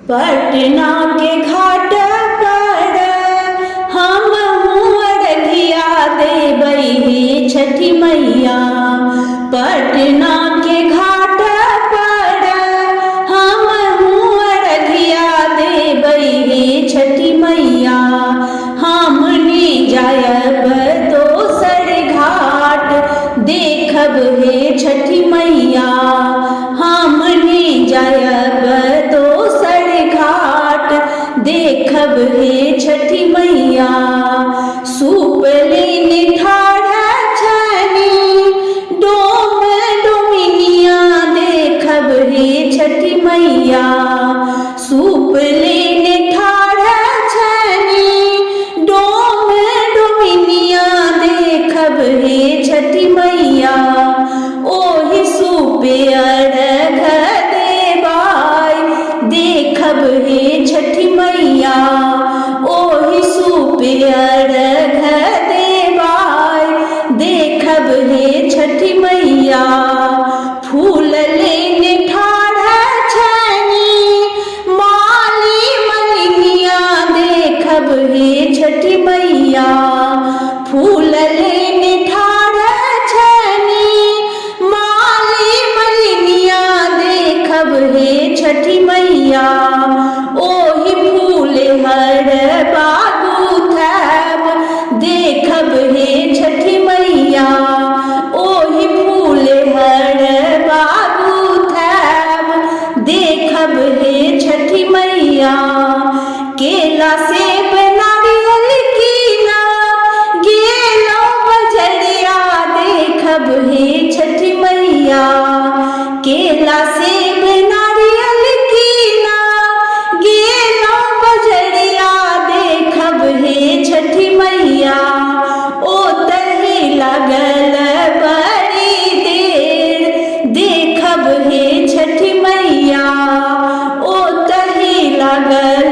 पटना के घाट पर हम अरघिया देबै हे छठी मैया। पटना के घाट पर हम अरघिया देबै हे छठी मैया। हमने जायब दोसर घाट देखब हे छठी मैया। हमने जायब दोसर घाट देखब हे छठी मैया। सूप लेने ठाढ़ छनी डोम डोमिनिया देखब हे छठी मैया। सूप लेने ठाढ़ छनी डोम डोमिनिया देखब हे छठी मैया। ओहि सूपे अर्घ देबाय देखब हे छठी मैया। ओहि सूपे अर्घ देबाय देखब हे छठी मैया। फूल लेने ठाढ़ छनी माली मलिनिया देखब हे छठी मैया। फूल लेने ठाढ़ छनी माली मलिनिया देखब हे छठी मैया। ओहि फूल हर बागु थैब देखब हे छठी मैया। ओहि फूल हर बागु थैब देखब हे छठी मैया। केला सेब नारियल कीना गेलो बजरिया देखब हे छठी मैया। केला सेब नारियल कीना गेलो बजरिया देखब हे छठी मैया। ओतहि लागल बड़ी देर देखब हे छठी मैया। ओतहि लागल